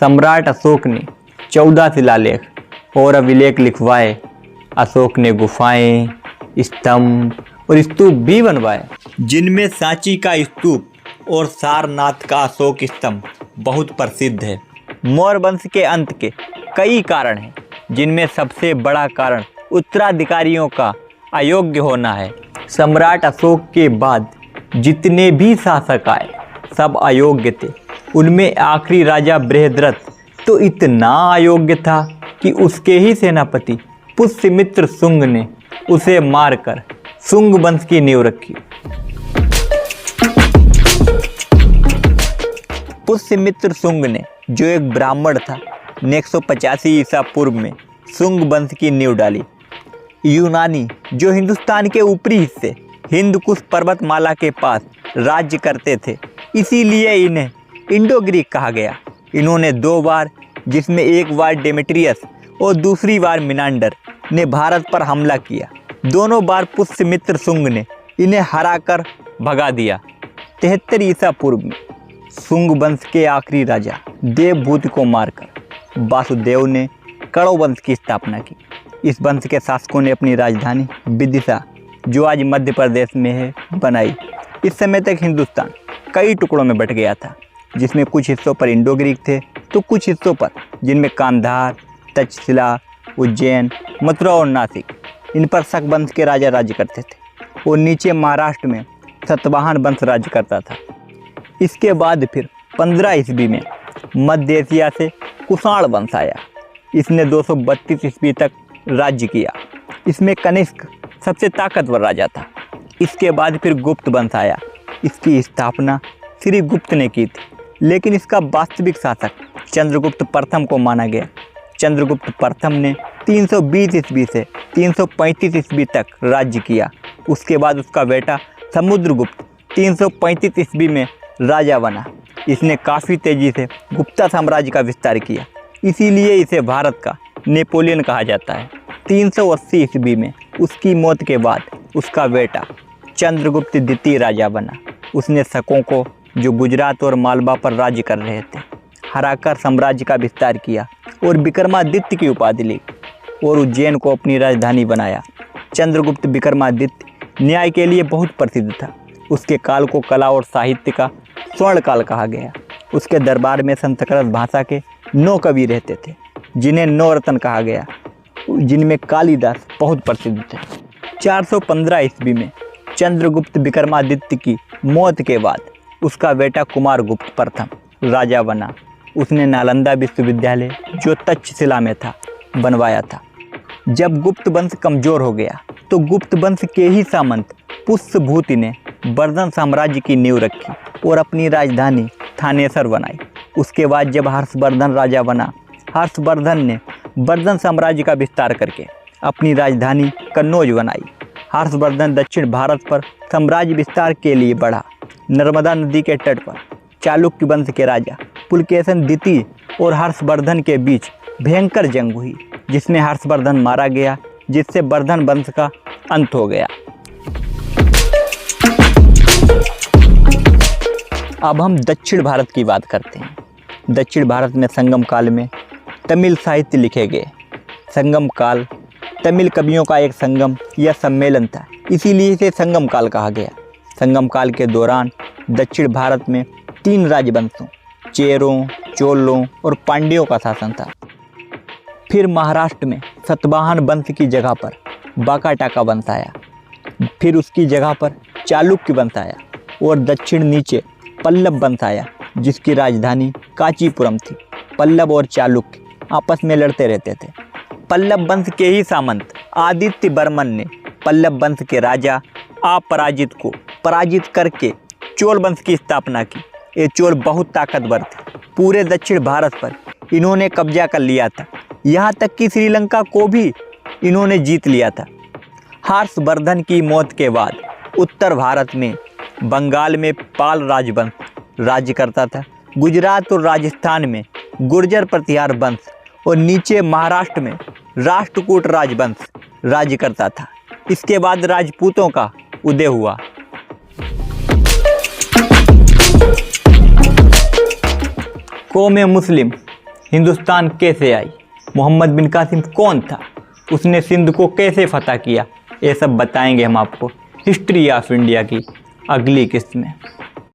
सम्राट अशोक ने 14 शिलालेख और अभिलेख लिखवाए। अशोक ने गुफाएं, स्तंभ और स्तूप भी बनवाए, जिनमें सांची का स्तूप और सारनाथ का अशोक स्तंभ बहुत प्रसिद्ध है। मौर्य वंश के अंत के कई कारण हैं, जिनमें सबसे बड़ा कारण उत्तराधिकारियों का अयोग्य होना है। सम्राट अशोक के बाद जितने भी शासक आए सब अयोग्य थे। उनमें आखिरी राजा बृहद्रथ तो इतना अयोग्य था कि उसके ही सेनापति पुष्यमित्र शुंग ने उसे मारकर शुंग वंश की नींव रखी। पुष्यमित्र शुंग ने, जो एक ब्राह्मण था, ने 185 ईसा पूर्व में शुंग वंश की नींव डाली। यूनानी, जो हिंदुस्तान के ऊपरी हिस्से हिंदकुश पर्वतमाला के पास राज्य करते थे, इसीलिए इन्हें इंडो ग्रीक कहा गया। इन्होंने 2 बार, जिसमें एक बार डेमेट्रियस और दूसरी बार मिनांडर ने भारत पर हमला किया। दोनों बार पुष्यमित्र शुंग ने इन्हें हराकर भगा दिया। 73 ईसा पूर्व में शुंग वंश के आखिरी राजा देवभूति को मारकर वासुदेव ने कण्व वंश की स्थापना की। इस वंश के शासकों ने अपनी राजधानी विदिशा, जो आज मध्य प्रदेश में है, बनाई। इस समय तक हिंदुस्तान कई टुकड़ों में बट गया था, जिसमें कुछ हिस्सों पर इंडो ग्रीक थे तो कुछ हिस्सों पर, जिनमें कांधार, तक्षशिला, उज्जैन, मथुरा और नासिक, इन पर शक वंश के राजा राज्य करते थे। और नीचे महाराष्ट्र में सतवाहन वंश राज्य करता था। इसके बाद फिर 15 ईस्वी में मध्य एशिया से कुषाण वंश आया। इसने 232 ईस्वी तक राज्य किया। इसमें कनिष्क सबसे ताकतवर राजा था। इसके बाद फिर गुप्त वंश आया। इसकी स्थापना श्री गुप्त ने की थी, लेकिन इसका वास्तविक शासक चंद्रगुप्त प्रथम को माना गया। चंद्रगुप्त प्रथम ने 320 ईस्वी से 335 ईस्वी तक राज्य किया। उसके बाद उसका बेटा समुद्रगुप्त 335 ईस्वी में राजा बना। इसने काफ़ी तेज़ी से गुप्ता साम्राज्य का विस्तार किया, इसीलिए इसे भारत का नेपोलियन कहा जाता है। 380 ईस्वी में उसकी मौत के बाद उसका बेटा चंद्रगुप्त द्वितीय राजा बना। उसने शकों को, जो गुजरात और मालवा पर राज्य कर रहे थे, हराकर साम्राज्य का विस्तार किया और विक्रमादित्य की उपाधि ली और उज्जैन को अपनी राजधानी बनाया। चंद्रगुप्त विक्रमादित्य न्याय के लिए बहुत प्रसिद्ध था। उसके काल को कला और साहित्य का स्वर्ण काल कहा गया। उसके दरबार में संस्कृत भाषा के 9 कवि रहते थे, जिन्हें 9 रत्न कहा गया, जिनमें कालिदास बहुत प्रसिद्ध थे। 415 ईस्वी में चंद्रगुप्त विक्रमादित्य की मौत के बाद उसका बेटा कुमारगुप्त प्रथम राजा बना। उसने नालंदा विश्वविद्यालय, जो तक्षशिला में था, बनवाया था। जब गुप्त वंश कमजोर हो गया तो गुप्त वंश के ही सामंत पुष्यभूति ने वर्धन साम्राज्य की नींव रखी और अपनी राजधानी थानेसर बनाई। उसके बाद जब हर्षवर्धन राजा बना, हर्षवर्धन ने वर्धन साम्राज्य का विस्तार करके अपनी राजधानी कन्नौज बनाई। हर्षवर्धन दक्षिण भारत पर साम्राज्य विस्तार के लिए बढ़ा। नर्मदा नदी के तट पर चालुक्य वंश के राजा पुलकेशन द्वितीय और हर्षवर्धन के बीच भयंकर जंग हुई, जिसमें हर्षवर्धन मारा गया, जिससे वर्धन वंश का अंत हो गया। अब हम दक्षिण भारत की बात करते हैं। दक्षिण भारत में संगम काल में तमिल साहित्य लिखे गए। संगम काल तमिल कवियों का एक संगम या सम्मेलन था, इसीलिए इसे संगम काल कहा गया। संगम काल के दौरान दक्षिण भारत में 3 राजवंशों, चेरों, चोलों और पांड्यों का शासन था। फिर महाराष्ट्र में सतवाहन वंश की जगह पर वाकाटाका वंश आया। फिर उसकी जगह पर चालुक्य वंश आया और दक्षिण नीचे पल्लव वंश आया, जिसकी राजधानी कांचीपुरम थी। पल्लव और चालुक्य आपस में लड़ते रहते थे। पल्लव वंश के ही सामंत आदित्य वर्मन ने पल्लव वंश के राजा अपराजित को पराजित करके चोल वंश की स्थापना की। ये चोल बहुत ताकतवर थे। पूरे दक्षिण भारत पर इन्होंने कब्जा कर लिया था, यहाँ तक कि श्रीलंका को भी इन्होंने जीत लिया था। हर्षवर्धन की मौत के बाद उत्तर भारत में बंगाल में पाल राजवंश राज्य करता था। गुजरात और राजस्थान में गुर्जर प्रतिहार वंश और नीचे महाराष्ट्र में राष्ट्रकूट राजवंश राज्य करता था। इसके बाद राजपूतों का उदय हुआ। कौम मुस्लिम हिंदुस्तान कैसे आई, मोहम्मद बिन कासिम कौन था, उसने सिंध को कैसे फतह किया, ये सब बताएंगे हम आपको हिस्ट्री ऑफ इंडिया की अगली किस्त में।